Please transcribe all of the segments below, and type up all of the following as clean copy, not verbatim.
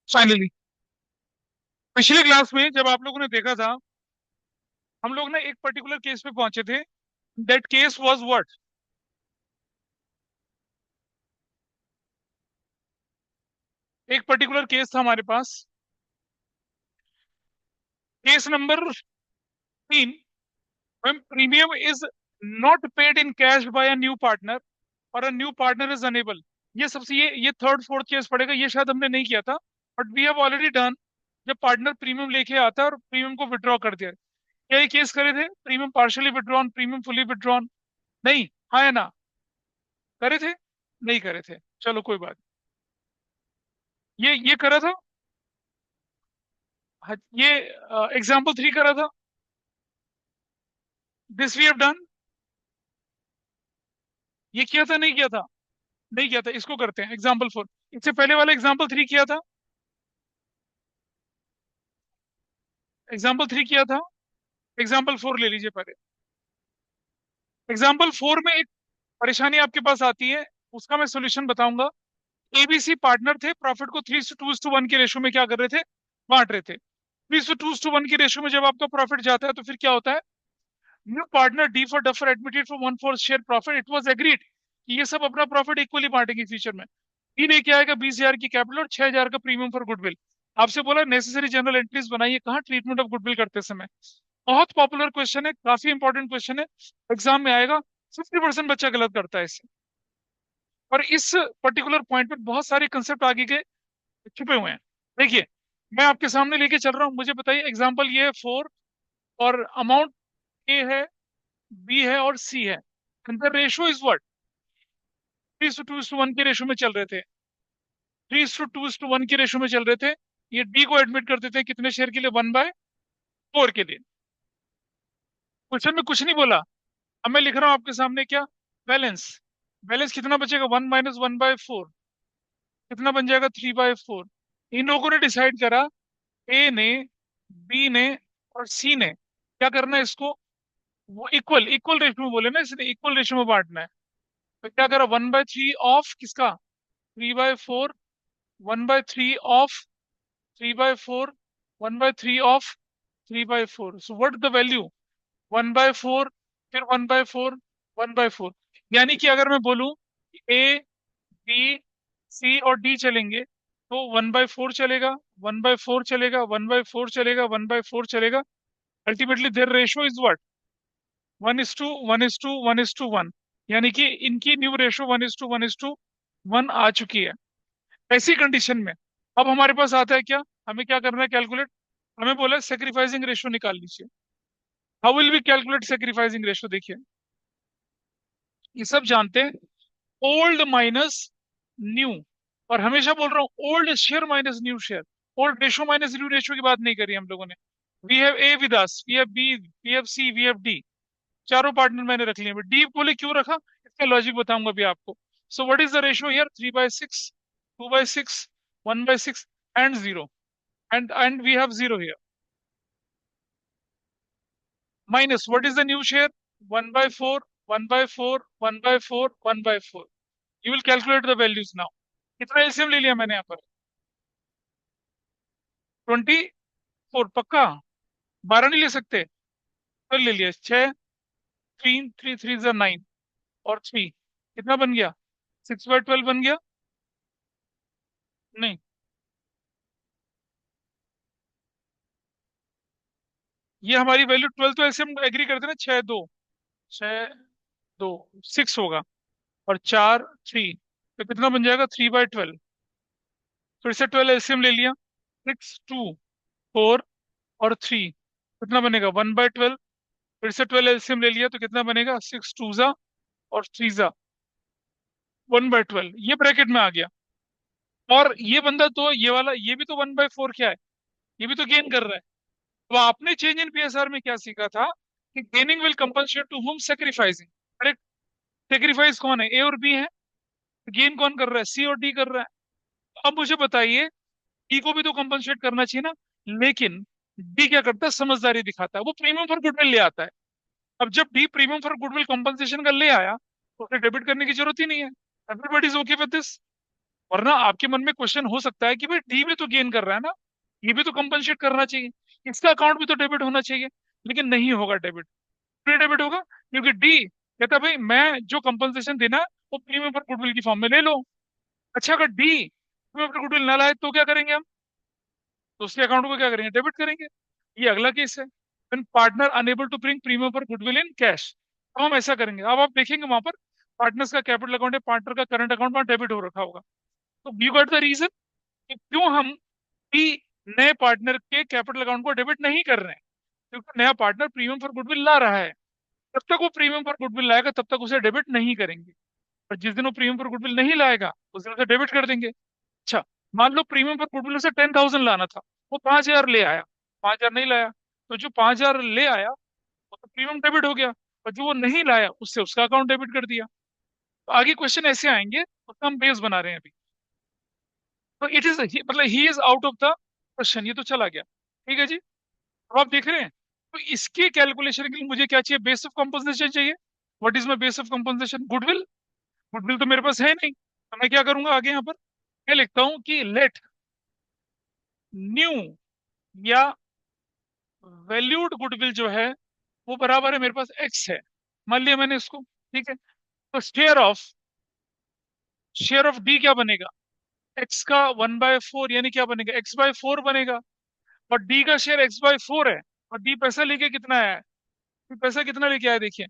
Finally पिछले class में जब आप लोगों ने देखा था, हम लोग ना एक पर्टिकुलर केस पे पहुंचे थे। That case was what? एक पर्टिकुलर केस था हमारे पास, case number 3। when premium is not paid in cash by a new partner और a new partner is unable। ये सबसे ये थर्ड फोर्थ केस पड़ेगा, ये शायद हमने नहीं किया था, but we have already done. जब पार्टनर प्रीमियम लेके आता है और प्रीमियम को विड्रॉ कर दिया, क्या ये केस करे थे? Premium partially withdrawn, premium fully withdrawn? नहीं, हाँ या ना? करे थे? नहीं करे थे, चलो कोई बात। ये करा था। हाँ, ये एग्जाम्पल 3 करा था। This we have done. ये किया था नहीं किया था? नहीं किया था, इसको करते हैं एग्जाम्पल 4। इससे पहले वाला एग्जाम्पल 3 किया था। एग्जाम्पल 3 किया था। एग्जाम्पल 4 ले लीजिए पहले। एग्जाम्पल 4 में एक परेशानी आपके पास आती है, उसका मैं सोल्यूशन बताऊंगा। एबीसी पार्टनर थे, प्रॉफिट को 3:2:1 के रेशो में क्या कर रहे थे? बांट रहे थे। 3:2:1 के रेशो में जब आपका प्रॉफिट जाता है तो फिर क्या होता है? New partner D for duffer admitted for 1/4 share profit. It was agreed कि ये सब अपना प्रॉफिट इक्वली बांटेंगे फ्यूचर में। तीन लेके आएगा 20,000 की कैपिटल और 6,000 का प्रीमियम फॉर गुडविल। आपसे बोला नेसेसरी जनरल एंट्रीज बनाइए, कहाँ ट्रीटमेंट ऑफ गुडविल करते समय। बहुत पॉपुलर क्वेश्चन है, काफी इंपॉर्टेंट क्वेश्चन है, एग्जाम में आएगा। 50% बच्चा गलत करता है इससे। और इस पर्टिकुलर पॉइंट पे बहुत सारे कंसेप्ट आगे के छुपे हुए हैं। देखिए, मैं आपके सामने लेके चल रहा हूँ, मुझे बताइए। एग्जाम्पल ये है 4, और अमाउंट ए है, बी है और सी है। The ratio is what? 3:2:1 के रेशो में चल रहे थे। 3:2:1 के रेशो में चल रहे थे। ये डी को एडमिट कर देते हैं कितने शेयर के लिए? 1/4 के लिए। क्वेश्चन में कुछ नहीं बोला। अब मैं लिख रहा हूं आपके सामने क्या? बैलेंस। बैलेंस कितना बचेगा? 1 - 1/4 कितना बन जाएगा? 3/4। इन लोगों ने डिसाइड करा, ए ने, बी ने और सी ने, क्या करना है इसको? वो इक्वल इक्वल रेशो में बोले ना, इसने इक्वल रेशो में बांटना है। तो क्या करा? 1/3 ऑफ किसका? 3/4। 1/3 of 3/4। 1/3 of 3/4। So what the value? 1/4, फिर 1/4, 1/4। यानी कि अगर मैं बोलूं ए, बी, सी और डी चलेंगे तो 1/4 चलेगा, 1/4 चलेगा, 1/4 चलेगा, 1/4 चलेगा। Ultimately their ratio is what? 1:1:1:1। यानी कि इनकी न्यू रेशो 1:1:1 आ चुकी है। ऐसी कंडीशन में अब हमारे पास आता है क्या? हमें क्या करना है? कैलकुलेट। हमें बोला सेक्रीफाइसिंग रेशो निकाल लीजिए। How will be calculate sacrificing ratio? देखिए, ये सब जानते हैं, ओल्ड माइनस न्यू। और हमेशा बोल रहा हूँ old share minus new share. Old ratio minus new ratio की बात नहीं करी हम लोगों ने। We have A with us, we have B, we have C, we have D. चारों पार्टनर मैंने रख लिए। डी बोले क्यों रखा, इसका लॉजिक बताऊंगा अभी आपको। So what is the ratio here? 3/6, 2/6, 1/6 and 0। And we have 0 here. Minus what is the new share? 1/4, 1/4, 1/4, 1/4। You will calculate the values now. कितना एलसीएम ले लिया मैंने यहाँ पर? 24 पक्का? 12 नहीं ले सकते? तो ले लिया 6। 3 3 3 9 और 3 कितना बन गया? 6/12 बन गया। नहीं, ये हमारी वैल्यू 12 तो ऐसे हम एग्री करते हैं ना। 6 2, 6 2 6 होगा, और 4 3, तो कितना बन जाएगा? 3/12। फिर से 12 एलसीएम ले लिया। 6 2 4 और 3 कितना बनेगा? 1/12। फिर से 12 एलसीएम ले लिया तो कितना बनेगा? 6 2 जा और 3 जा, 1/12। ये ब्रैकेट में आ गया। और ये बंदा तो ये वाला, ये भी तो 1/4 क्या है, ये भी तो गेन कर रहा है। तो आपने चेंज इन पीएसआर में क्या सीखा था? कि gaining will compensate to home sacrificing. Correct. Sacrifice कौन है? ए और बी है। गेन कौन कर रहा है? सी और डी कर रहा है। अब मुझे बताइए, डी को भी तो कंपनसेट करना चाहिए ना। लेकिन डी क्या करता है? समझदारी दिखाता है, वो प्रीमियम फॉर गुडविल ले आता है। अब जब D premium for goodwill compensation का ले आया तो उसे डेबिट करने की जरूरत ही नहीं है। Everybody is okay with this. वरना आपके मन में क्वेश्चन हो सकता है कि भाई डी भी तो गेन कर रहा है ना, ये भी तो कंपनसेट करना चाहिए, इसका अकाउंट भी तो डेबिट होना चाहिए। लेकिन नहीं होगा डेबिट। क्यों डेबिट होगा? क्योंकि डी कहता भाई मैं जो कंपनसेशन देना है वो प्रीमियम पर गुडविल की फॉर्म में ले लो। अच्छा, अगर डी प्रीमियम पर गुडविल ना लाए तो क्या करेंगे हम? तो उसके अकाउंट को क्या करेंगे? डेबिट करेंगे। ये अगला केस है, when partner unable to bring premium पर गुडविल इन कैश। तो हम ऐसा करेंगे, अब आप देखेंगे वहां पर पार्टनर्स का कैपिटल अकाउंट है, पार्टनर का करंट अकाउंट वहां डेबिट हो रखा होगा। तो यू गॉट द रीजन कि क्यों हम भी नए पार्टनर के कैपिटल अकाउंट को डेबिट नहीं कर रहे हैं। क्योंकि नया पार्टनर प्रीमियम फॉर गुडविल ला रहा है, जब तक वो प्रीमियम फॉर गुडविल लाएगा तब तक उसे डेबिट नहीं करेंगे। और जिस दिन वो प्रीमियम फॉर गुडविल नहीं लाएगा उस दिन उसे डेबिट कर देंगे। अच्छा, मान लो प्रीमियम फॉर गुडविल उसे 10,000 लाना था, वो 5,000 ले आया, 5,000 नहीं लाया, तो जो 5,000 ले आया वो तो प्रीमियम डेबिट हो गया, और जो वो नहीं लाया उससे उसका अकाउंट डेबिट कर दिया। तो आगे क्वेश्चन ऐसे आएंगे, उसका हम बेस बना रहे हैं अभी। तो इट इज मतलब he is out of the question, ये तो चला गया। ठीक है जी, अब आप देख रहे हैं। तो इसके कैलकुलेशन के लिए मुझे क्या चाहिए? बेस ऑफ कंपोजिशन चाहिए। What is my base of composition? Goodwill. Goodwill तो मेरे पास है नहीं, तो मैं क्या करूंगा आगे यहाँ पर? मैं लिखता हूं कि लेट न्यू या वैल्यूड गुडविल जो है वो बराबर है मेरे पास एक्स है। मान लिया मैंने इसको, ठीक है। तो शेयर ऑफ डी क्या बनेगा? एक्स का 1/4, यानी क्या बनेगा? x/4 बनेगा। और डी का शेयर x/4 है, और डी पैसा लेके कितना आया है? डी पैसा कितना लेके आया देखिए।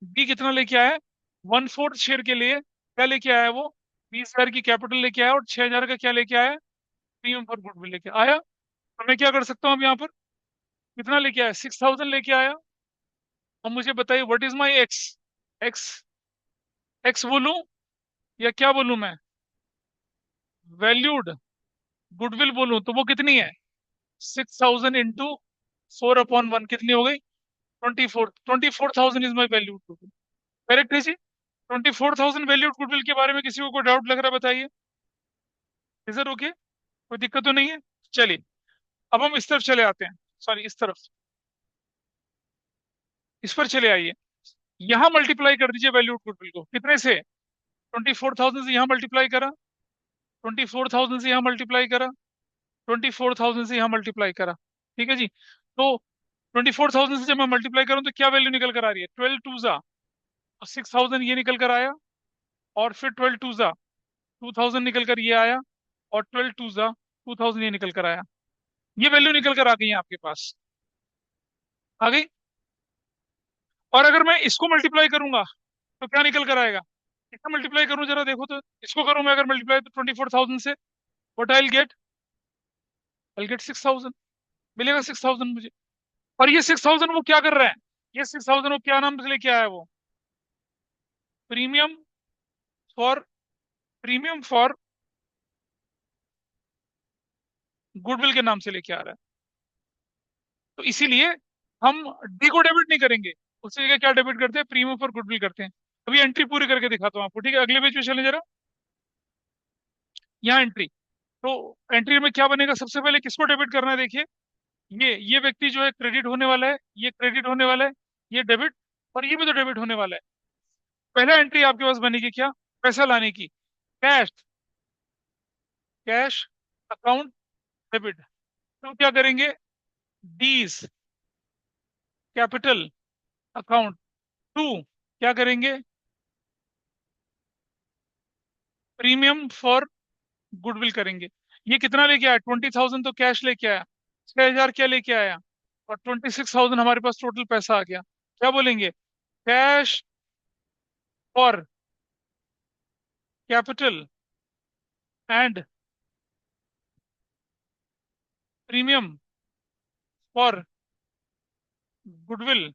डी कितना लेके आया है? 1/4 शेयर के लिए क्या लेके आया है वो? 20,000 की कैपिटल लेके आया, और 6,000 का क्या लेके आया है? प्रीमियम फॉर गुडविल लेके आया। तो मैं क्या कर सकता हूँ अब यहाँ पर? कितना लेके आया? 6,000 लेके आया। अब मुझे बताइए what is my x? X, x बोलूं या क्या बोलूं मैं? वैल्यूड गुडविल बोलूं तो वो कितनी है? 6,000 इंटू 4/1 कितनी हो गई? 24,000 is my valued goodwill. Correct है जी। 24,000 वैल्यूड गुडविल के बारे में किसी को कोई डाउट लग रहा है? बताइए। Is it okay? कोई दिक्कत तो नहीं है? चलिए, अब हम इस तरफ चले आते हैं, सॉरी इस तरफ, इस पर चले आइए। यहाँ मल्टीप्लाई कर दीजिए वैल्यूड गुडविल को, कितने से? 24,000 से यहाँ मल्टीप्लाई करा, 24,000 से यहाँ मल्टीप्लाई करा, 24,000 से यहाँ मल्टीप्लाई करा। ठीक है जी। तो 24,000 से जब मैं मल्टीप्लाई करूँ तो क्या वैल्यू निकल कर आ रही है? 12 टू जा 6,000 ये निकल कर आया, और फिर 12 टू जा 2,000 निकल कर ये आया, और 12 टू जा 2,000 ये निकल कर आया। ये वैल्यू निकल कर आ गई है आपके पास, आ गई। और अगर मैं इसको मल्टीप्लाई करूंगा तो क्या निकल कर आएगा? इसका मल्टीप्लाई करूं जरा देखो तो, इसको करूं मैं अगर मल्टीप्लाई तो 24,000 से, व्हाट आई गेट 6,000, मिलेगा 6,000 मुझे। और ये 6,000 वो क्या कर रहा है? ये 6,000 वो क्या नाम से लेके आया है वो? Premium for premium for goodwill के नाम से लेके आ रहा है। तो इसीलिए हम डी को डेबिट नहीं करेंगे, उससे जगह क्या डेबिट करते हैं? प्रीमियम फॉर गुडविल करते हैं। अभी एंट्री पूरी करके दिखाता हूँ आपको, ठीक है? अगले पेज पे चले जरा। यहाँ एंट्री, तो एंट्री में क्या बनेगा? सबसे पहले किसको डेबिट करना है देखिए। ये व्यक्ति जो है क्रेडिट होने वाला है, ये क्रेडिट होने वाला है, ये डेबिट, और ये भी तो डेबिट होने वाला है। पहला एंट्री आपके पास बनेगी क्या? पैसा लाने की। Cash, cash account debit. तो क्या करेंगे? डीज कैपिटल अकाउंट टू क्या करेंगे? प्रीमियम फॉर गुडविल करेंगे। ये कितना लेके आया? 20,000 तो कैश लेके आया, 6,000 क्या लेके आया, और 26,000 हमारे पास टोटल पैसा आ गया। क्या बोलेंगे? Cash for capital and premium for goodwill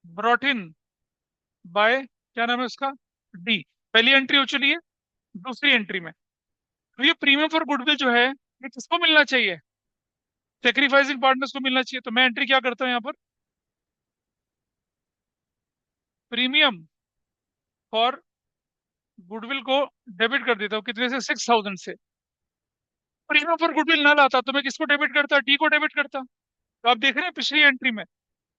brought in bye, क्या नाम है उसका? डी। पहली एंट्री हो चुकी है। दूसरी एंट्री में तो ये प्रीमियम फॉर गुडविल जो है ये किसको मिलना चाहिए? सेक्रीफाइसिंग पार्टनर्स को मिलना चाहिए। तो मैं एंट्री क्या करता हूँ यहाँ पर? प्रीमियम फॉर गुडविल को डेबिट कर देता हूँ, कितने से? 6,000 से। प्रीमियम फॉर गुडविल ना लाता तो मैं किसको डेबिट करता? डी को डेबिट करता। तो आप देख रहे हैं पिछली एंट्री में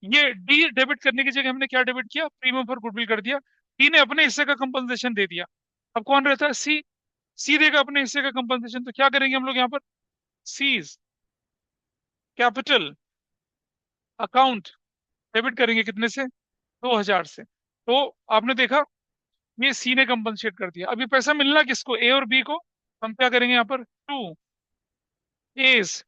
ये डी डेबिट करने की जगह हमने क्या डेबिट किया? प्रीमियम फॉर गुडविल कर दिया। डी ने अपने हिस्से का कंपनसेशन दे दिया। अब कौन रहता है? सी। सी देगा अपने हिस्से का कंपनसेशन, तो क्या करेंगे हम लोग यहाँ पर? सीज कैपिटल अकाउंट डेबिट करेंगे कितने से? 2000 से। तो आपने देखा, ये सी ने कंपनसेट कर दिया। अभी पैसा मिलना किसको? ए और बी को। हम क्या करेंगे यहाँ पर? टू एज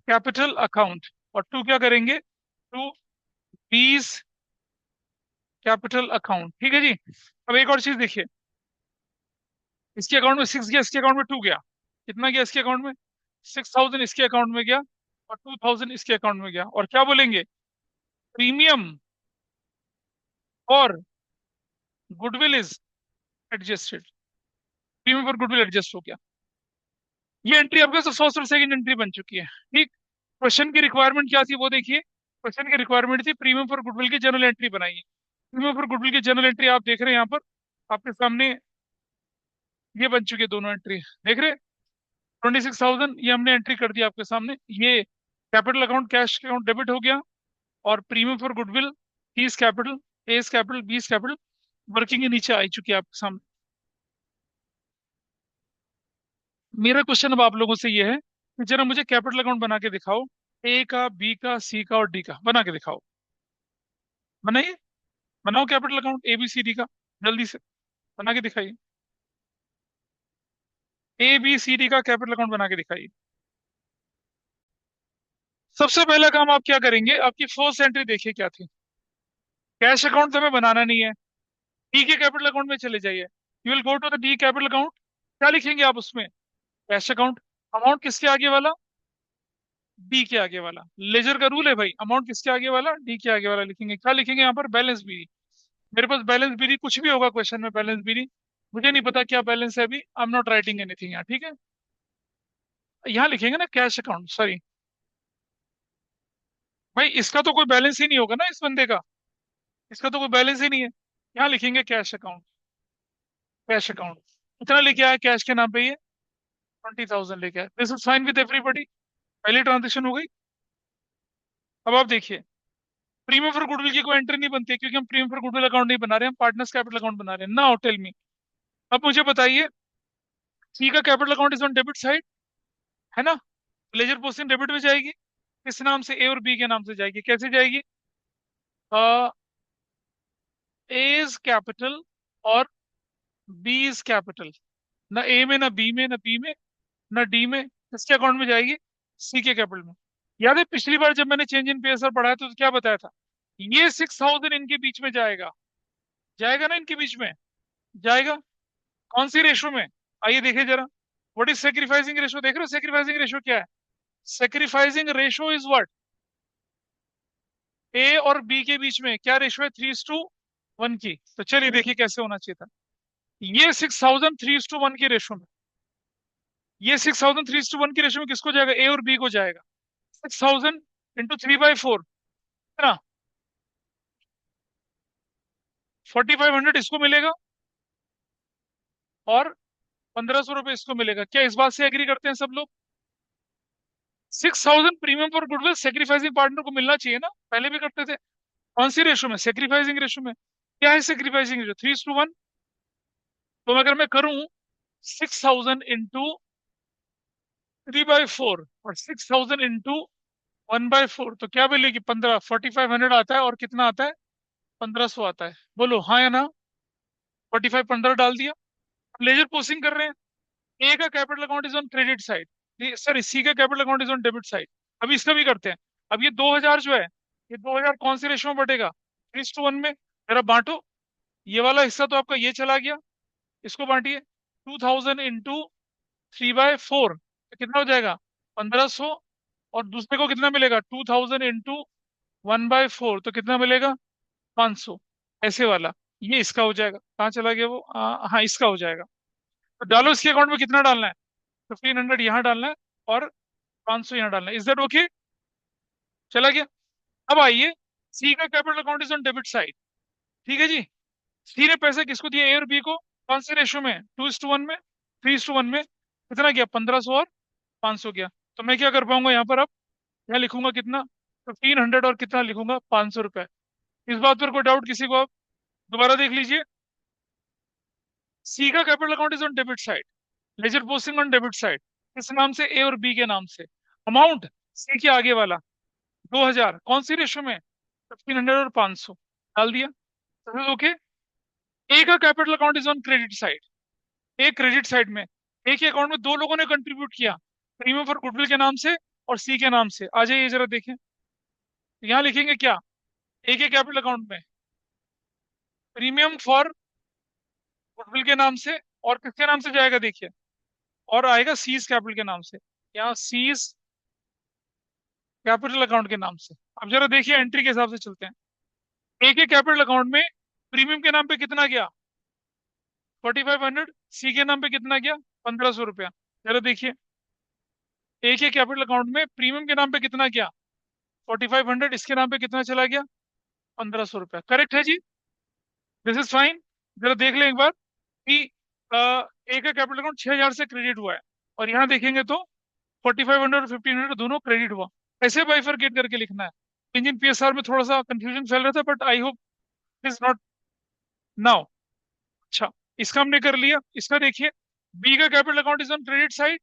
कैपिटल अकाउंट, और टू क्या करेंगे? टू बीज कैपिटल अकाउंट। ठीक है जी। अब एक और चीज देखिए, इसके अकाउंट में 6 गया, इसके अकाउंट में 2 गया। कितना गया इसके अकाउंट में? 6000 इसके अकाउंट में गया, और 2000 इसके अकाउंट में गया। और क्या बोलेंगे? प्रीमियम और गुडविल इज एडजस्टेड। प्रीमियम और गुडविल एडजस्ट हो गया। ये एंट्री आपके 100 सेकंड एंट्री बन चुकी है। ठीक। क्वेश्चन की रिक्वायरमेंट क्या थी वो देखिए। क्वेश्चन की रिक्वायरमेंट थी प्रीमियम फॉर गुडविल की जनरल एंट्री बनाइए। प्रीमियम फॉर गुडविल की जनरल एंट्री आप देख रहे हैं यहाँ पर आपके सामने, ये बन चुकी है दोनों एंट्री। देख रहे हैं? 26,000 ये हमने एंट्री कर दिया आपके सामने। ये capital account cash account debit हो गया, और प्रीमियम फॉर गुडविल, टीज capital, S capital, B's capital working के नीचे आई चुकी है आपके सामने। मेरा क्वेश्चन अब आप लोगों से ये है कि जरा मुझे कैपिटल अकाउंट बना के दिखाओ। ए का, बी का, सी का और डी का बना के दिखाओ। बनाइए। बनाओ capital account A B C D का, जल्दी से बना के दिखाइए। ए बी सी डी का कैपिटल अकाउंट बना के दिखाइए। सबसे पहला काम आप क्या करेंगे? आपकी फर्स्ट एंट्री देखिए क्या थी। कैश अकाउंट तो हमें बनाना नहीं है। डी के कैपिटल अकाउंट में चले जाइए। You will go to the D capital account. क्या लिखेंगे आप उसमें? Cash account. अमाउंट किसके आगे वाला? डी के आगे वाला। लेजर का रूल है भाई, अमाउंट किसके आगे वाला? डी के आगे वाला लिखेंगे। क्या लिखेंगे यहाँ पर? Balance B. मेरे पास बैलेंस बी कुछ भी होगा क्वेश्चन में, बैलेंस बी मुझे नहीं पता क्या बैलेंस है अभी। I am not writing anything यहाँ। ठीक है, यहाँ लिखेंगे ना कैश अकाउंट, सॉरी भाई, इसका तो कोई बैलेंस ही नहीं होगा ना इस बंदे का। इसका तो कोई बैलेंस ही नहीं है। यहाँ लिखेंगे कैश अकाउंट। कैश अकाउंट कितना लेके आया कैश के नाम पे? ये 20,000 लेके आया। This is fine with everybody. पहली ट्रांजेक्शन हो गई। अब आप देखिए, प्रीमियम फॉर गुडविल की कोई एंट्री नहीं बनती है, क्योंकि हम प्रीमियम फॉर गुडविल अकाउंट नहीं बना रहे, हम पार्टनर्स कैपिटल अकाउंट बना रहे हैं। नाउ टेल मी, अब मुझे बताइए, सी का capital account is on debit side, है ना? लेजर पोस्टिंग डेबिट में जाएगी। किस नाम से? ए और बी के नाम से जाएगी। कैसे जाएगी? ए इज कैपिटल और बी इज कैपिटल। ना ए में, ना बी में, ना बी में, ना डी में। किसके अकाउंट में जाएगी? सी के कैपिटल में। याद है पिछली बार जब मैंने चेंज इन पीएसआर पढ़ाया तो क्या बताया था? ये 6000 इनके बीच में जाएगा। जाएगा ना इनके बीच में? जाएगा। कौन सी रेशो में? आइए देखिए जरा। What is sacrificing ratio? देख रहे हो सेक्रीफाइसिंग रेशो क्या है? Sacrificing ratio is what? A और बी के बीच में क्या रेशो है? 3:1 की। तो चलिए देखिए कैसे होना चाहिए था। ये 6000 3:1 की रेशो में, ये 6000 3:1 की रेशो में किसको जाएगा? ए और बी को जाएगा। 6000 इंटू 3/4 ना, 4500 इसको मिलेगा, और 1500 रुपये इसको मिलेगा। क्या इस बात से एग्री करते हैं सब लोग? 6000 premium for goodwill sacrificing partner को मिलना चाहिए ना, पहले भी करते थे। कौन सी रेशो में? सेक्रीफाइसिंग रेशो में। क्या है सेक्रीफाइसिंग रेशो? 3:1। तो अगर मैं करूं 6000 इंटू 3/4 और 6000 इंटू 1/4, तो क्या मिलेगी? 15, 4500 आता है, और कितना आता है? 1500 आता है। बोलो हाँ या ना? 45 15 डाल दिया। लेजर पोस्टिंग कर रहे हैं। ए का capital account is on credit side, sorry C का capital account is on debit side. अभी इसका भी करते हैं। अब ये 2000 जो है, ये 2000 कौन सी रेशो में बटेगा? 3:1 में। जरा बांटो। ये वाला हिस्सा तो आपका ये चला गया, इसको बांटिए। 2000 इंटू 3/4 तो कितना हो जाएगा? 1500। और दूसरे को कितना मिलेगा? 2000 इंटू 1/4 तो कितना मिलेगा? 500। ऐसे वाला ये इसका हो जाएगा। कहाँ चला गया वो? हाँ, इसका हो जाएगा। तो डालो इसके अकाउंट में कितना डालना है? 1500 यहाँ डालना है, और 500 यहाँ डालना है। Is that okay? चला गया। अब आइए, सी का capital account is on debit side. ठीक है जी। सी ने पैसे किसको दिए? ए और बी को। कौन से रेशो में? 2:1 में, 3:1 में। कितना गया? 1500 और 500 गया। तो मैं क्या कर पाऊंगा यहाँ पर? अब यहाँ लिखूंगा कितना? 1500 और कितना लिखूंगा? 500 रुपए। इस बात पर कोई डाउट किसी को? आप दोबारा देख लीजिए। सी का capital account is on debit side, ledger posting on debit side. किस नाम से? ए और बी के नाम से। अमाउंट सी के आगे वाला 2000, कौन सी रेशो में? 1500 और 500 डाल दिया। ओके। ए का capital account is on credit side, a credit side में। ए के अकाउंट में दो लोगों ने कंट्रीब्यूट किया, प्रीमियम फॉर गुडविल के नाम से और सी के नाम से। आ जाइए जरा देखें, यहाँ लिखेंगे क्या? ए के कैपिटल अकाउंट में प्रीमियम फॉर गुडविल के नाम से, और किसके नाम से जाएगा देखिए, और आएगा सीज कैपिटल के नाम से। यहाँ सीज कैपिटल अकाउंट के नाम से। अब जरा देखिए, एंट्री के हिसाब से चलते हैं। ए के कैपिटल अकाउंट में प्रीमियम के नाम पे कितना गया? 4500। सी के नाम पे कितना गया? 1500 रुपया। जरा देखिए, ए के कैपिटल अकाउंट में प्रीमियम के नाम पे कितना गया? 4500। इसके नाम पे कितना चला गया? 1500 रुपया। करेक्ट है जी, दिस इज फाइन। जरा देख लें एक बार कि ए का कैपिटल अकाउंट 6000 से क्रेडिट हुआ है, और यहाँ देखेंगे तो 4500 और 1500 दोनों क्रेडिट हुआ। ऐसे बाइफरकेट करके लिखना है। इंजन पीएसआर में थोड़ा सा कंफ्यूजन फैल रहा था, but I hope is not now. अच्छा, इसका हमने कर लिया। इसका देखिए, बी का capital account is on credit side.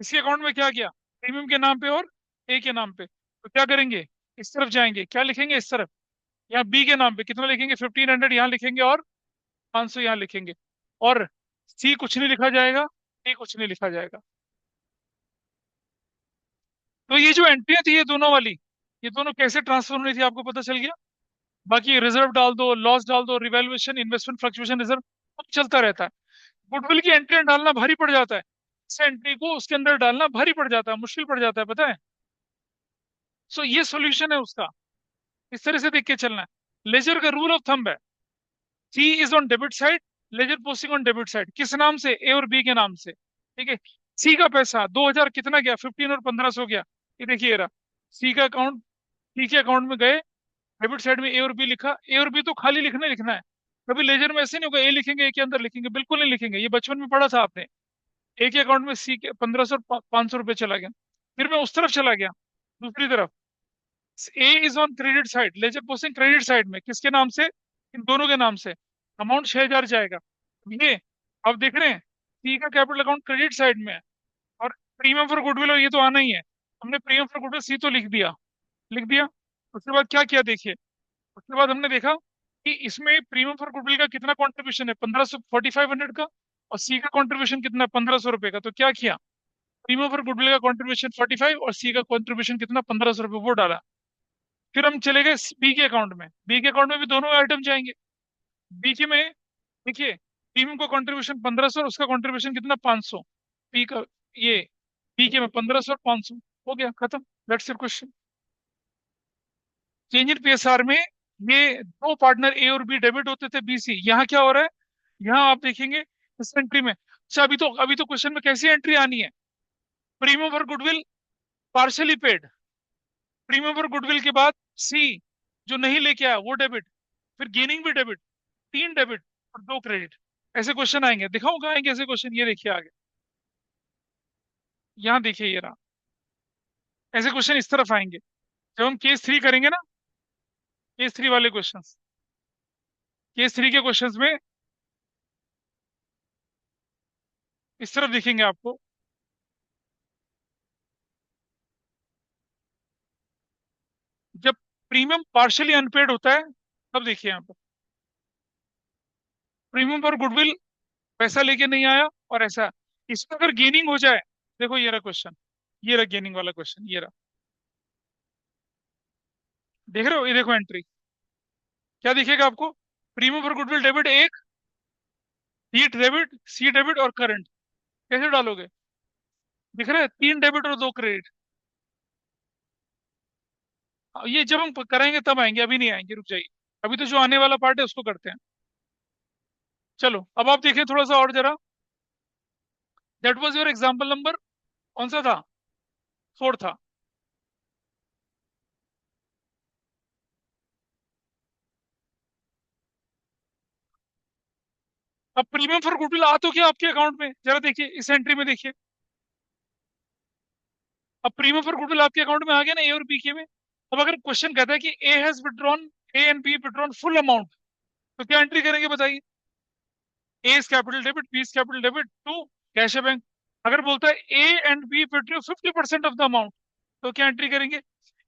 इसके अकाउंट में क्या किया? प्रीमियम के नाम पे और ए के नाम पे। तो क्या करेंगे? इस तरफ जाएंगे, क्या लिखेंगे इस तरफ? यहाँ बी के नाम पे कितना लिखेंगे? 1500 यहाँ लिखेंगे, और 500 यहाँ लिखेंगे। और सी कुछ नहीं लिखा जाएगा, डी कुछ नहीं लिखा जाएगा। तो ये जो एंट्रियां थी, ये दोनों वाली, ये दोनों कैसे ट्रांसफर होनी थी आपको पता चल गया। बाकी रिजर्व डाल दो, लॉस डाल दो, रिवैल्यूएशन, इन्वेस्टमेंट फ्लक्चुएशन रिजर्व, सब चलता रहता है। गुडविल की एंट्री डालना भारी पड़ जाता है, इस एंट्री को उसके अंदर डालना भारी पड़ जाता है, मुश्किल पड़ जाता है, पता है। सो ये सॉल्यूशन है उसका, इस तरह से देख के चलना है। लेजर का रूल ऑफ थंब है, C is on debit side, ledger posting on debit side. किस नाम से? ए और बी के नाम से, ठीक है। सी का पैसा 2000 कितना गया? 15 और 1500 गया। ये देखिए रहा सी का अकाउंट, सी के अकाउंट में गए, डेबिट साइड में ए और बी लिखा। ए और बी तो खाली लिखना है। कभी लेजर में ऐसे नहीं होगा ए लिखेंगे ए के अंदर लिखेंगे, बिल्कुल नहीं लिखेंगे। ये बचपन में पढ़ा था आपने। ए के अकाउंट में सी के 1500 और 500 रुपये चला गया। फिर मैं उस तरफ चला गया, दूसरी तरफ। A is on credit side, ledger posting credit side में। किसके नाम से? इन दोनों के नाम से। अमाउंट 6000 जाएगा। ये आप देख रहे हैं, सी का कैपिटल अकाउंट क्रेडिट साइड में है, और प्रीमियम फॉर गुडविल ये तो आना ही है। हमने प्रीमियम फॉर गुडविल सी तो लिख दिया, लिख दिया। उसके बाद क्या किया देखिए, उसके बाद हमने देखा कि इसमें प्रीमियम फॉर गुडविल का कितना कंट्रीब्यूशन है? 1500, 4500 का। और सी का कंट्रीब्यूशन कितना? 1500 रुपये का। तो क्या किया, प्रीमियम फॉर गुडविल का कंट्रीब्यूशन 45 और सी का कंट्रीब्यूशन कितना? 1500 रुपये, वो डाला। फिर हम चले गए बी के अकाउंट में। बी के अकाउंट में भी दोनों आइटम जाएंगे। बी के में देखिए, प्रीमियम का कंट्रीब्यूशन 1500 और उसका कंट्रीब्यूशन कितना? 500। बी का ये बी के में 1500 और 500, हो गया खत्म। That's your question. Change in PSR में ये दो पार्टनर ए और बी डेबिट होते थे, बी सी। यहाँ क्या हो रहा है? यहाँ आप देखेंगे इस एंट्री में। अच्छा, अभी तो क्वेश्चन में कैसी एंट्री आनी है? Premium for goodwill partially paid, premium for goodwill के बाद सी जो नहीं लेके आया वो डेबिट, फिर गेनिंग भी डेबिट, तीन डेबिट और दो क्रेडिट। ऐसे क्वेश्चन आएंगे, दिखाऊं कहाँ आएंगे ऐसे क्वेश्चन? ये देखिए आगे, यहाँ देखिए ये रहा। ऐसे क्वेश्चन इस तरफ आएंगे जब हम केस 3 करेंगे ना, केस 3 वाले क्वेश्चन। केस 3 के क्वेश्चंस में इस तरफ दिखेंगे आपको। जब प्रीमियम पार्शियली अनपेड होता है, तब देखिए यहाँ पर प्रीमियम पर गुडविल पैसा लेके नहीं आया, और ऐसा। इसमें अगर गेनिंग हो जाए, देखो ये रहा क्वेश्चन, ये रहा गेनिंग वाला क्वेश्चन, ये रहा। देख रहे हो? ये देखो एंट्री, क्या दिखेगा आपको? प्रीमियम फॉर गुडविल डेबिट एक, सी डेबिट, सी डेबिट और करंट। कैसे डालोगे? दिख रहा है, तीन डेबिट और दो क्रेडिट। ये जब हम करेंगे तब आएंगे, अभी नहीं आएंगे, रुक जाइए। अभी तो जो आने वाला पार्ट है उसको करते हैं। चलो अब आप देखें थोड़ा सा और जरा। That was your example number कौन सा था? 4 था। अब प्रीमियम फॉर गुडविल आ तो क्या आपके अकाउंट में? जरा देखिए इस एंट्री में देखिए। अब प्रीमियम फॉर गुडविल आपके अकाउंट में आ गया ना, ए और बी के में। अब अगर क्वेश्चन कहता है कि A has withdrawn, A and B withdrawn full amount, तो क्या एंट्री करेंगे बताइए? A is capital debit, B is capital debit to cash है बैंक। अगर बोलता है A and B withdraw 50% of the amount, तो क्या एंट्री करेंगे?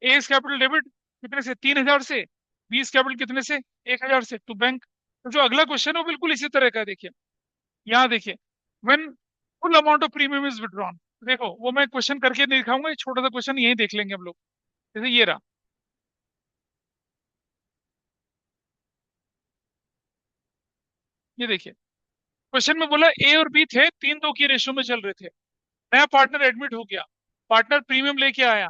ए इज कैपिटल डेबिट कितने से? 3,000 से। बी इज कैपिटल कितने से? 1,000 से टू बैंक। तो जो अगला क्वेश्चन है वो बिल्कुल इसी तरह का है, देखिए। यहाँ देखिए, when full amount of premium is withdrawn. देखो वो मैं क्वेश्चन करके नहीं दिखाऊंगा, ये छोटा सा क्वेश्चन यही देख लेंगे हम लोग। जैसे ये रहा, ये देखिए। क्वेश्चन में बोला ए और बी थे, 3-2 की रेशो में चल रहे थे। नया पार्टनर एडमिट हो गया, पार्टनर प्रीमियम लेके आया,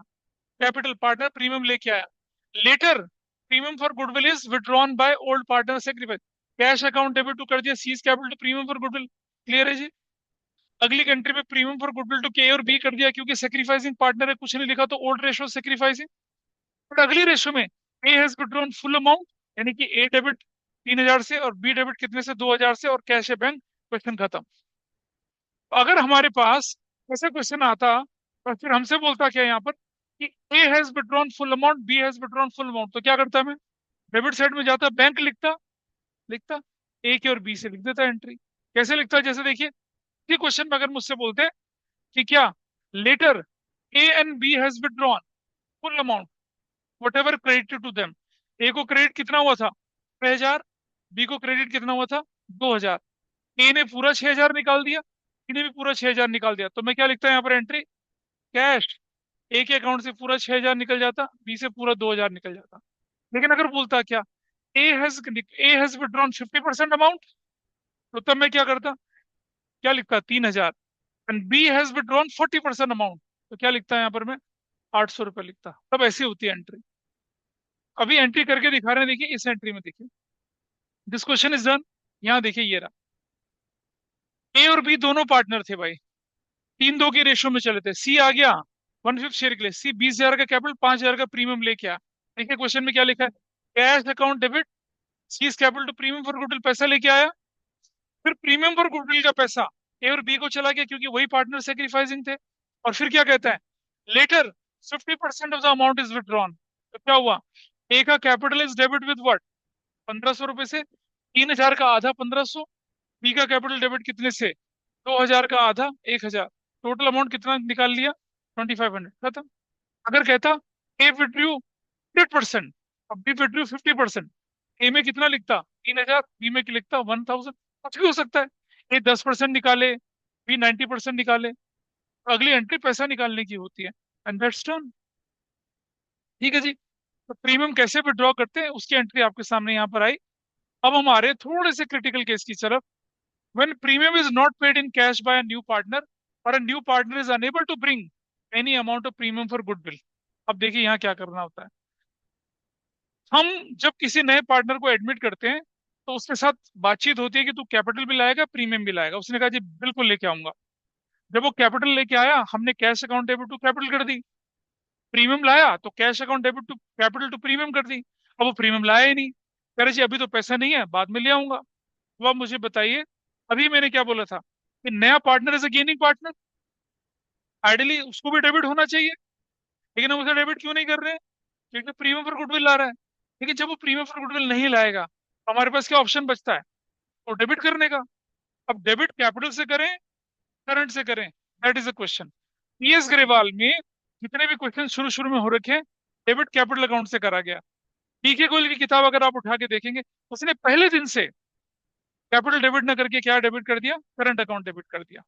कैपिटल पार्टनर प्रीमियम लेके आया। Later premium for goodwill is withdrawn by old partner sacrifice. Cash account debit to कर दिया, C's capital to premium for goodwill. Clear है जी? अगली कंट्री में प्रीमियम फॉर गुडविल टू के और बी कर दिया, क्योंकि सेक्रीफाइसिंग पार्टनर है, कुछ नहीं लिखा तो ओल्ड रेशो सेक्रीफाइसिंग। बट अगली रेशो में ए हैज विड्रॉन फुल अमाउंट, यानी कि ए डेबिट 3,000 से और बी डेबिट कितने से? 2,000 से, और कैश है बैंक। क्वेश्चन खत्म। अगर हमारे पास ऐसा क्वेश्चन आता और फिर हमसे बोलता क्या यहाँ पर कि A has withdrawn full amount, B has withdrawn full amount, तो क्या करता मैं? डेबिट साइड में जाता, बैंक लिखता, लिखता ए के और बी से लिख देता एंट्री। कैसे लिखता? जैसे देखिए, इसी क्वेश्चन में अगर मुझसे बोलते कि क्या letter A and B has withdrawn full amount whatever credited to them. A को क्रेडिट कितना हुआ था? 6,000। बी को क्रेडिट कितना हुआ था? 2,000। ए ने पूरा 6,000 निकाल दिया, बी ने भी पूरा 6,000 निकाल दिया, तो मैं क्या लिखता है यहाँ पर एंट्री? कैश। ए के अकाउंट से पूरा 6,000 निकल जाता, बी से पूरा 2,000 निकल जाता। लेकिन अगर बोलता क्या A has A has withdrawn 50% amount, तो तब मैं क्या करता? क्या लिखता? 3,000। And B has withdrawn 40% amount, तो क्या लिखता है यहाँ पर मैं? 800 रुपये लिखता। तब ऐसी होती है एंट्री। अभी एंट्री करके दिखा रहे हैं, देखिए इस एंट्री में देखिए, दिस क्वेश्चन इज डन। यहाँ देखिए ये रहा, ए और बी दोनों पार्टनर थे भाई, 3-2 के रेशो में चले थे। सी आ गया 1/5 शेयर के लिए, सी 20,000 का कैपिटल, 5,000 का प्रीमियम लेके आया। देखिए क्वेश्चन में क्या लिखा है? Cash account debit, C is capital to premium for goodwill, पैसा लेके आया। फिर प्रीमियम फॉर गुडविल का पैसा ए और बी को चला गया, क्योंकि वही पार्टनर सेक्रीफाइसिंग थे। और फिर क्या कहता है? Later 50% of the amount is withdrawn. तो क्या हुआ? ए का capital is debit with what? 1,500 रुपए से। 3,000 का आधा 1,500। बी का कैपिटल डेबिट कितने से? 2,000 का आधा 1,000। टोटल अमाउंट कितना निकाल लिया? 2,500। खत्म। अगर कहता ए विड्रू 100% और बी विड्रू 50%, ए में कितना लिखता? 3,000, बी में लिखता 1,000। कुछ भी हो सकता है। ए 10% निकाले, बी 90% निकाले, तो अगली एंट्री पैसा निकालने की होती है। And that's done. ठीक है जी। तो प्रीमियम कैसे विड्रॉ करते हैं उसकी एंट्री आपके सामने यहाँ पर आई। अब हम आ रहे हैं थोड़े से क्रिटिकल केस की तरफ। When premium is not paid in cash by a new partner, or a new partner is unable to bring any amount of premium for goodwill। अब देखिए यहाँ क्या करना होता है। हम जब किसी नए पार्टनर को एडमिट करते हैं, तो उसके साथ बातचीत होती है कि तू कैपिटल भी लाएगा, प्रीमियम भी लाएगा। उसने कहा जी बिल्कुल लेके आऊंगा। जब वो कैपिटल लेके आया, हमने cash account debit to capital कर दी। प्रीमियम लाया तो cash account debit to capital to premium कर दी। अब वो प्रीमियम लाया ही नहीं, कह रहे जी अभी तो पैसा नहीं है, बाद में ले आऊंगा। तो आप मुझे बताइए, अभी मैंने क्या बोला था कि नया partner is a gaining partner, ideally उसको भी डेबिट होना चाहिए। लेकिन हम उसे डेबिट क्यों नहीं कर रहे हैं? क्योंकि प्रीमियम फॉर गुडविल ला रहा है। लेकिन जब वो प्रीमियम फॉर गुडविल नहीं लाएगा, तो हमारे पास क्या ऑप्शन बचता है? तो डेबिट करने का। अब डेबिट कैपिटल से करें, करंट से करें, that is a question. PS Grewal में जितने भी क्वेश्चन शुरू शुरू में हो रखे हैं, डेबिट कैपिटल अकाउंट से करा गया। पीके गोयल की किताब अगर आप उठा के देखेंगे, उसने पहले दिन से कैपिटल डेबिट ना करके क्या डेबिट कर दिया? करंट अकाउंट डेबिट कर दिया।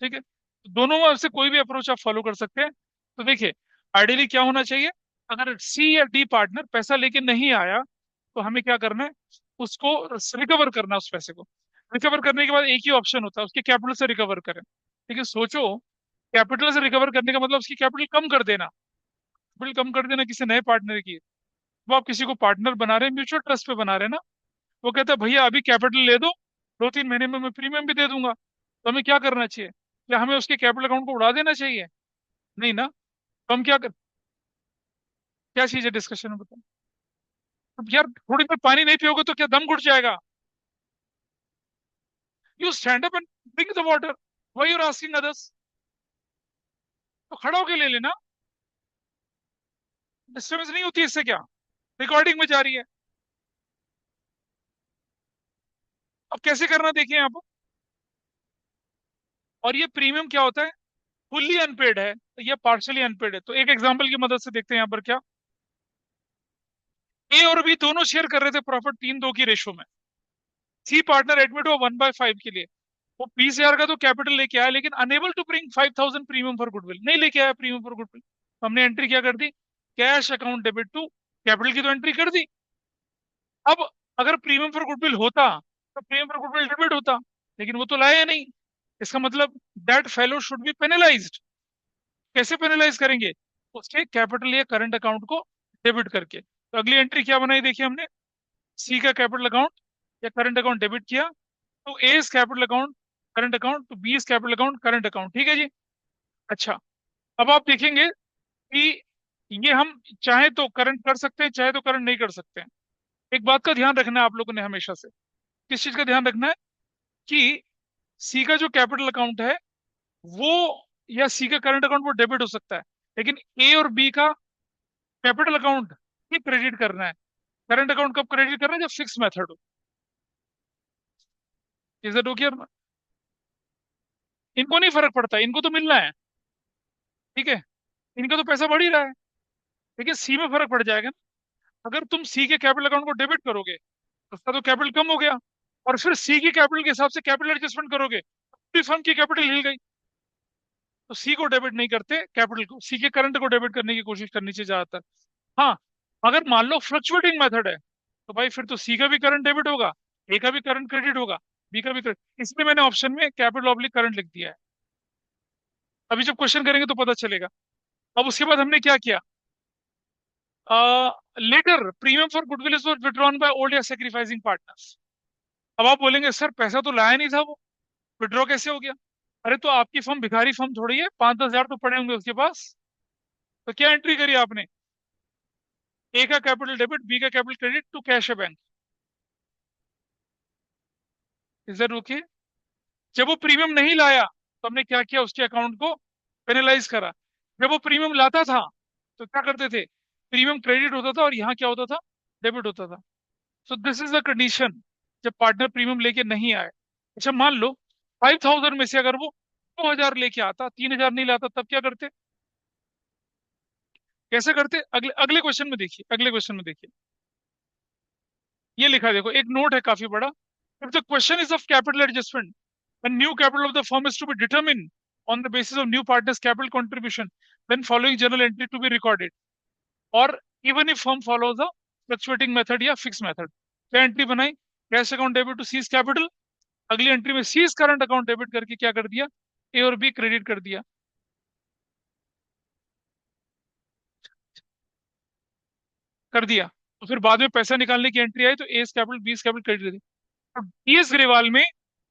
ठीक है, तो दोनों में से कोई भी अप्रोच आप फॉलो कर सकते हैं। तो देखिए, आइडियली क्या होना चाहिए? अगर सी या डी पार्टनर पैसा लेके नहीं आया, तो हमें क्या करना है? उसको रिकवर करना है, उस पैसे को। रिकवर करने के बाद एक ही ऑप्शन होता है, उसके कैपिटल से रिकवर करें। ठीक है, सोचो, कैपिटल से रिकवर करने का मतलब उसकी कैपिटल कम कर देना। कैपिटल कम कर देना किसी नए पार्टनर की। वो आप किसी को पार्टनर बना रहे हैं, म्यूचुअल ट्रस्ट पे बना रहे हैं ना। वो कहता है भैया अभी कैपिटल ले दो, 2-3 महीने में मैं प्रीमियम भी दे दूंगा। तो हमें क्या करना चाहिए? क्या हमें उसके कैपिटल अकाउंट को उड़ा देना चाहिए? नहीं ना। तो हम क्या चीज है डिस्कशन में, बताओ। अब यार थोड़ी देर पानी नहीं पियोगे तो क्या दम घुट जाएगा? You stand up and drink the water, why you are asking others? तो खड़ा होके ले लेना। डिस्टर्बेंस नहीं होती इससे क्या? रिकॉर्डिंग में जा रही है। अब कैसे करना देखिए यहाँ पर। और ये प्रीमियम क्या होता है, फुल्ली अनपेड है या पार्शियली अनपेड है। तो एक एग्जांपल की मदद से देखते हैं यहाँ पर क्या, ए और बी दोनों शेयर कर रहे थे प्रॉफिट 3-2 की रेशो में। सी पार्टनर एडमिट हुआ 1/5 के लिए, वो 20,000 का तो कैपिटल लेके आया, लेकिन unable to bring 5,000 premium for goodwill, नहीं लेके आया प्रीमियम फॉर गुडविल। हमने एंट्री क्या कर दी, cash account debit to capital की तो एंट्री कर दी। अब अगर प्रीमियम फॉर गुडविल होता तो प्रीमियम फॉर गुडविल डेबिट होता, लेकिन वो तो लाया नहीं। इसका मतलब that fellow should be penalised. कैसे पेनलाइज करेंगे, उसके कैपिटल या करंट अकाउंट को डेबिट करके। तो अगली एंट्री क्या बनाई देखिए हमने, सी का कैपिटल अकाउंट या करंट अकाउंट डेबिट किया, तो A is capital account current account, तो B is capital account current account, ठीक है जी। अच्छा, अब आप देखेंगे कि ये हम चाहे तो करंट कर सकते हैं, चाहे तो करंट नहीं कर सकते हैं। एक बात का ध्यान रखना है आप लोगों ने हमेशा से, किस चीज का ध्यान रखना है, कि सी का जो कैपिटल अकाउंट है वो, या सी का करंट अकाउंट वो डेबिट हो सकता है, लेकिन ए और बी का कैपिटल अकाउंट ही क्रेडिट करना है। करंट अकाउंट कब क्रेडिट करना है, जब फिक्स मेथड हो। Is that okay? इनको नहीं फर्क पड़ता, इनको तो मिलना है, ठीक है, इनका तो पैसा बढ़ ही रहा है। लेकिन सी में फर्क पड़ जाएगा ना, अगर तुम सी के कैपिटल अकाउंट को डेबिट करोगे तो उसका तो कैपिटल कम हो गया, और फिर सी की कैपिटल के हिसाब से कैपिटल एडजस्टमेंट करोगे, पूरी फर्म की कैपिटल हिल गई। तो सी को डेबिट नहीं करते, कैपिटल को, सी के करंट को डेबिट करने की कोशिश करनी चाहिए ज्यादातर। हाँ, अगर मान लो फ्लक्चुएटिंग मेथड है, तो भाई फिर तो सी का भी करंट डेबिट होगा, ए का भी करंट क्रेडिट होगा, बी का भी क्रेडिट, इसलिए मैंने ऑप्शन में कैपिटल ऑब्लिक करंट लिख दिया है। अभी जब क्वेश्चन करेंगे तो पता चलेगा। अब उसके बाद हमने क्या किया, later premium for goodwill is withdrawn by old या सेक्रीफाइसिंग पार्टनर्स। अब आप बोलेंगे सर पैसा तो लाया नहीं था वो, विड्रॉ कैसे हो गया? अरे तो आपकी फर्म भिखारी फर्म थोड़ी है, 5-10 हजार तो पड़े होंगे उसके पास। तो क्या एंट्री करी आपने, ए का कैपिटल डेबिट, बी का कैपिटल क्रेडिट टू कैश है बैंक। Is that okay? जब वो प्रीमियम नहीं लाया तो हमने क्या किया, उसके अकाउंट को पेनलाइज करा। जब वो प्रीमियम लाता था तो क्या करते थे, प्रीमियम क्रेडिट होता था और यहाँ क्या होता था, डेबिट होता था। So this is the condition जब पार्टनर प्रीमियम लेके नहीं आए। अच्छा मान लो 5,000 में से अगर वो 2,000 लेके आता, 3,000 नहीं लाता, तब क्या करते, कैसे करते, अगले अगले क्वेश्चन में देखिए, अगले क्वेश्चन में देखिए, ये लिखा है देखो, एक नोट है काफी बड़ा। If the question is of capital adjustment, when new capital of the firm is to be determined on the basis of new partner's capital contribution, then following journal entry to be recorded, or even if firm follows a fluctuating method या fixed method। क्या entry बनाई, cash account debit to C's capital, अगली entry में C's current account debit करके क्या कर दिया, ए और बी क्रेडिट कर दिया, कर दिया। तो फिर बाद में पैसा निकालने की एंट्री आई तो S capital B capital credit कर दिया। तो डीएस ग्रेवाल में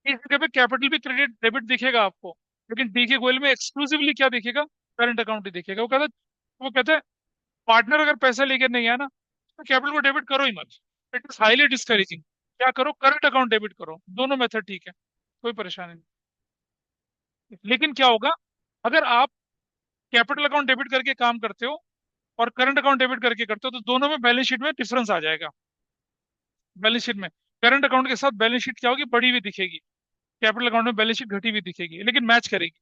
इस जगह पे कैपिटल भी क्रेडिट डेबिट दिखेगा आपको, लेकिन डी के गोयल में एक्सक्लूसिवली क्या दिखेगा, करंट अकाउंट ही दिखेगा। वो कहता है पार्टनर अगर पैसा लेकर नहीं आया ना, तो कैपिटल को डेबिट करो ही मत, इट इज हाईली डिस्करेजिंग। क्या करो, करंट अकाउंट डेबिट करो, दोनों मेथड ठीक है, कोई परेशानी नहीं। लेकिन क्या होगा, अगर आप कैपिटल अकाउंट डेबिट करके काम करते हो और करंट अकाउंट डेबिट करके करते हो, तो दोनों में बैलेंस शीट में डिफरेंस आ जाएगा। बैलेंस शीट में करंट अकाउंट के साथ बैलेंस शीट क्या होगी, बढ़ी हुई दिखेगी, कैपिटल अकाउंट में बैलेंस शीट घटी हुई दिखेगी, लेकिन मैच करेगी।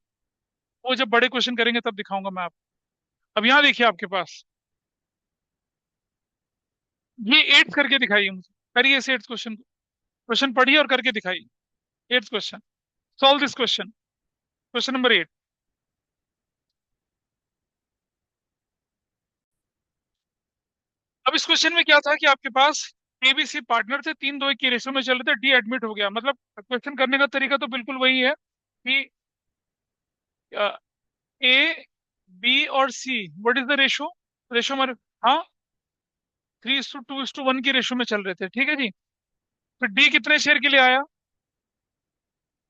वो जब बड़े क्वेश्चन करेंगे तब दिखाऊंगा मैं आपको। अब यहाँ देखिए आपके पास, ये एट्थ करके दिखाइए मुझे, करिए इस एट्थ क्वेश्चन को, क्वेश्चन पढ़िए और करके दिखाइए। Eighth question, solve this question, question number 8। अब इस क्वेश्चन में क्या था कि आपके पास एबीसी पार्टनर थे, 3-2 की रेशो में चल रहे थे, डी एडमिट हो गया। मतलब क्वेश्चन करने का तरीका तो बिल्कुल वही है कि ए, बी और C, what is the ratio, ratio हमारे, हाँ, 3:2:1 की रेशो में चल रहे थे, ठीक है जी। फिर डी कितने शेयर के लिए आया,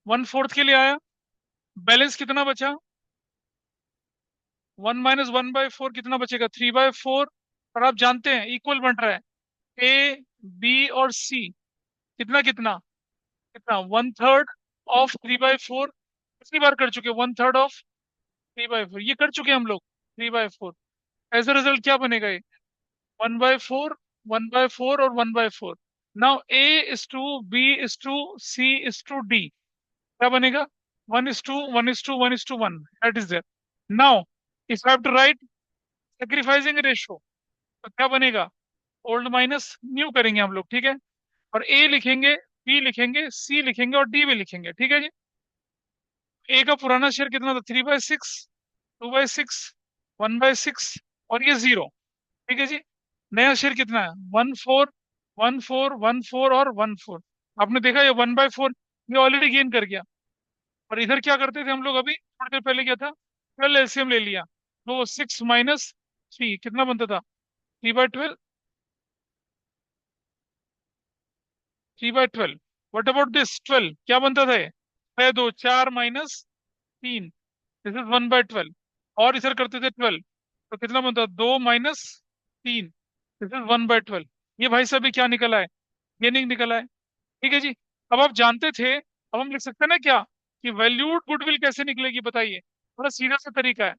1/4 के लिए आया, बैलेंस कितना बचा, 1 - 1/4 कितना बचेगा, 3/4। और आप जानते हैं इक्वल बन रहा है, ए, बी और सी, कितना कितना कितना, 1/3 ऑफ 3/4। कितनी बार कर चुके, 1/3 ऑफ 3/4, ये कर चुके हैं हम लोग, 3/4। एज अ रिजल्ट क्या बनेगा ये, 1/4, 1/4 और 1/4। Now A is to B is to C is to D, क्या बनेगा, 1:1:1:1 that is there. Now if I have to write sacrificing ratio तो क्या बनेगा? ओल्ड माइनस न्यू करेंगे हम लोग, ठीक है। और ए लिखेंगे, बी लिखेंगे, सी लिखेंगे और डी भी लिखेंगे, ठीक है जी। ए का पुराना शेयर कितना था? 3/6, 2/6, 1/6 और ये 0, ठीक है जी। नया शेयर कितना है? 1/4, 1/4, 1/4 और 1/4। आपने देखा ये 1/4 ये ऑलरेडी गेन कर गया। और इधर क्या करते थे हम लोग? अभी थोड़ी देर पहले क्या था? 12 एलसीएम ले लिया, तो 6 - 3 कितना बनता था? 3/12, 3/12। व्हाट अबाउट दिस 12 क्या बनता था? ये 6 - 2 4 - 3, दिस इज 1/12। और इधर करते थे 12, तो कितना बनता? 2 - 3, दिस इज 1/12। ये भाई साहब ये क्या निकला है? गेनिंग निकला है, ठीक है जी। अब आप जानते थे, अब हम लिख सकते हैं ना क्या, कि वैल्यूड गुडविल कैसे निकलेगी बताइए। थोड़ा सीधा सा तरीका है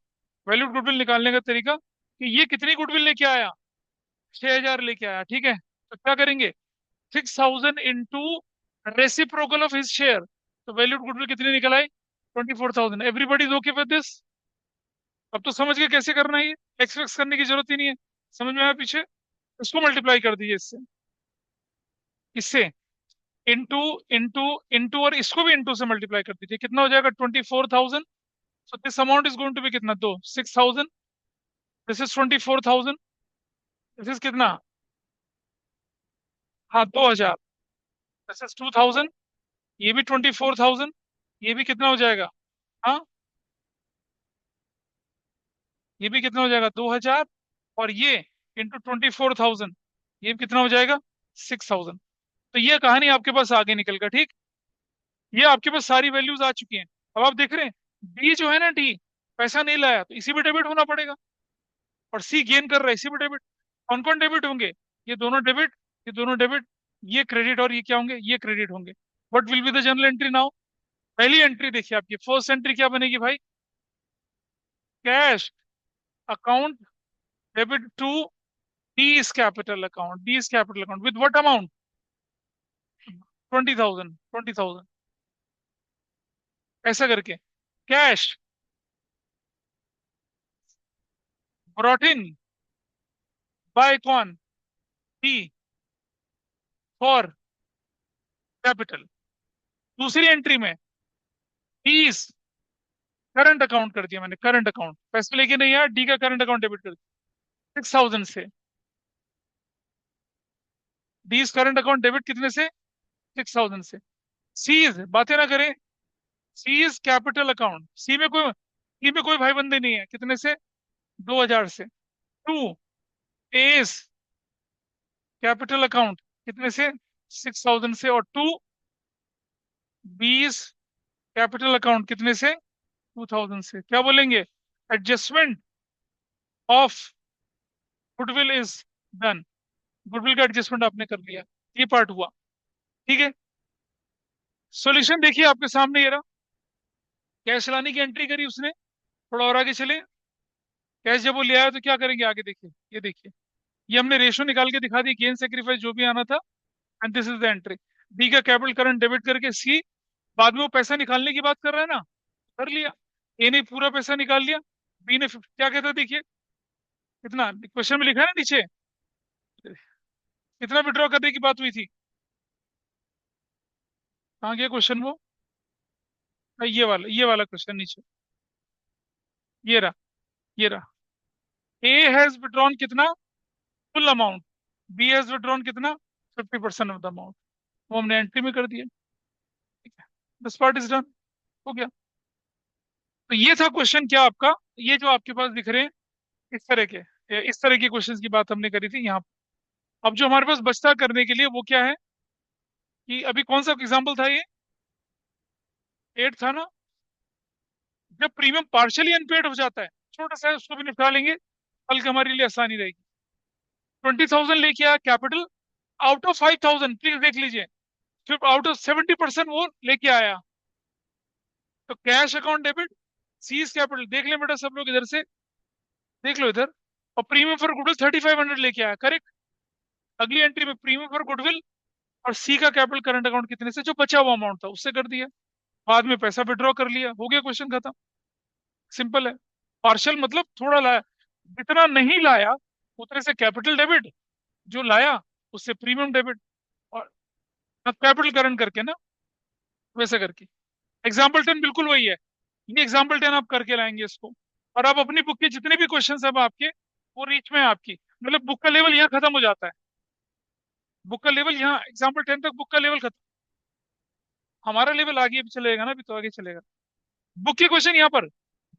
वैल्यूड गुडविल निकालने का तरीका, कि ये कितनी गुडविल लेके आया? 6,000 लेके आया, ठीक है। तो क्या करेंगे? 6,000 into reciprocal of his share, तो वैल्यूड गुडविल कितनी निकल आई? 24,000। Everybody is okay with this? अब तो समझ गए कैसे करना है ये, एक्सपेक्ट करने की जरूरत ही नहीं है। समझ में आया पीछे? इसको मल्टीप्लाई कर दीजिए इससे, इससे इंटू, इंटू, इंटू और इसको भी इंटू से मल्टीप्लाई कर दीजिए, कितना हो जाएगा? 24,000। So this amount is going to be कितना? दो 6,000, दिस इज 24,000, दिस इज कितना? हाँ 2,000, दिस इज 2,000, ये भी 24,000, ये भी कितना हो जाएगा? हाँ ये भी कितना हो जाएगा? 2,000। और ये इंटू 24,000, ये भी कितना हो जाएगा? 6,000। तो ये कहानी आपके पास आगे निकल कर, ठीक। ये आपके पास सारी वैल्यूज आ चुकी हैं। अब आप देख रहे हैं डी जो है ना, डी पैसा नहीं लाया तो इसी पे डेबिट होना पड़ेगा। और सी गेन कर रहा है, इसी पे डेबिट। कौन कौन डेबिट होंगे? ये दोनों डेबिट, ये दोनों डेबिट, ये क्रेडिट और ये क्या होंगे? ये क्रेडिट होंगे। What will be the general entry now? पहली एंट्री देखिए आपकी, फर्स्ट एंट्री क्या बनेगी भाई? Cash account debit to D is capital account, D is capital account with what amount? 20,000, 20,000, ऐसा करके कैश ब्रॉट इन बाय कौन? D for capital. दूसरी एंट्री में फीस करंट अकाउंट कर दिया मैंने, करंट अकाउंट पैसे लेके नहीं आया, डी का करंट अकाउंट डेबिट कर दिया 6,000 से। डी करंट अकाउंट डेबिट कितने से? 6,000 से। सीज बातें ना करें, सीज कैपिटल अकाउंट, सी में कोई भाई बंदे नहीं है, कितने से? 2,000 से। टू एस कैपिटल अकाउंट कितने से? 6,000 से। और टू बीस कैपिटल अकाउंट कितने से? 2,000 से। क्या बोलेंगे? Adjustment of goodwill is done, goodwill का एडजस्टमेंट आपने कर लिया। ये पार्ट हुआ, ठीक है। सॉल्यूशन देखिए आपके सामने ये रहा। कैश लाने की एंट्री करी उसने। थोड़ा और आगे चले, कैश जब वो ले आया तो क्या करेंगे आगे देखिए, ये देखिए। ये हमने रेशो निकाल के दिखा दी, गेन सेक्रीफाइस जो भी आना था। And this is the entry. D का कैपिटल करंट डेबिट करके सी, बाद में वो पैसा निकालने की बात कर रहा है ना, कर लिया। ए ने पूरा पैसा निकाल लिया, बी ने क्या कहता है देखिए, कितना क्वेश्चन में लिखा है ना नीचे, कितना विड्रॉ करने की बात हुई थी? कहाँ गया क्वेश्चन वो? ये वाला क्वेश्चन नीचे, ये रहा, ये रहा। ए हैज विड्रॉन कितना? Full amount. B has withdrawn कितना? 50% ऑफ द अमाउंट। वो हमने एंट्री में कर दिया, ठीक है। दिस पार्ट इज डन, हो गया। तो ये था क्वेश्चन क्या आपका, ये जो आपके पास दिख रहे हैं इस तरह के, इस तरह के क्वेश्चंस की बात हमने करी थी यहाँ। अब जो हमारे पास बचता करने के लिए वो क्या है, कि अभी कौन सा एग्जाम्पल था ये? 8 था ना। जब प्रीमियम पार्शियली अनपेड हो जाता है, छोटा सा है, उसको भी निपटा लेंगे, कल की हमारे लिए आसानी रहेगी। 20,000 लेके आया कैपिटल, आउट ऑफ 5,000, प्लीज देख लीजिए, सिर्फ आउट ऑफ 70% वो लेके आया। तो cash account debit, seize capital, देख लें बेटा सब लोग इधर से, देख लो इधर। और प्रीमियम फॉर गुडविल 3,500 लेके आया, करेक्ट। अगली एंट्री में प्रीमियम फॉर गुडविल और सी का कैपिटल करंट अकाउंट कितने से, जो बचा हुआ अमाउंट था उससे कर दिया। बाद में पैसा विड्रॉ कर लिया, हो गया, क्वेश्चन खत्म। सिंपल है। पार्शियल मतलब थोड़ा लाया, जितना नहीं लाया उतने से कैपिटल डेबिट, जो लाया उससे प्रीमियम डेबिट, और कैपिटल करंट करके ना, वैसे करके। एग्जाम्पल 10 बिल्कुल वही है। ये एग्जाम्पल 10 आप करके लाएंगे इसको, और आप अपनी बुक के जितने भी क्वेश्चन अब आपके, वो रीच में है आपकी, मतलब बुक का लेवल यहाँ खत्म हो जाता है। बुक का लेवल यहाँ एग्जाम्पल 10 तक बुक का लेवल खत्म। हमारा लेवल आगे भी चलेगा ना, अभी तो आगे चलेगा। बुक के क्वेश्चन यहाँ पर,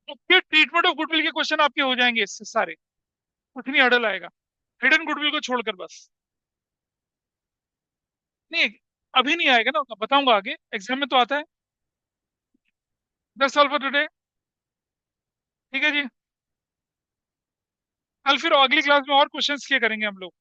बुक के ट्रीटमेंट ऑफ गुडविल के क्वेश्चन आपके हो जाएंगे इससे सारे, कुछ नहीं अड़ल आएगा, हिडन गुडविल को छोड़कर बस। नहीं, अभी नहीं आएगा ना, बताऊंगा आगे, एग्जाम में तो आता है। That's all for today. ठीक है जी। कल फिर अगली क्लास में और क्वेश्चंस किया करेंगे हम लोग।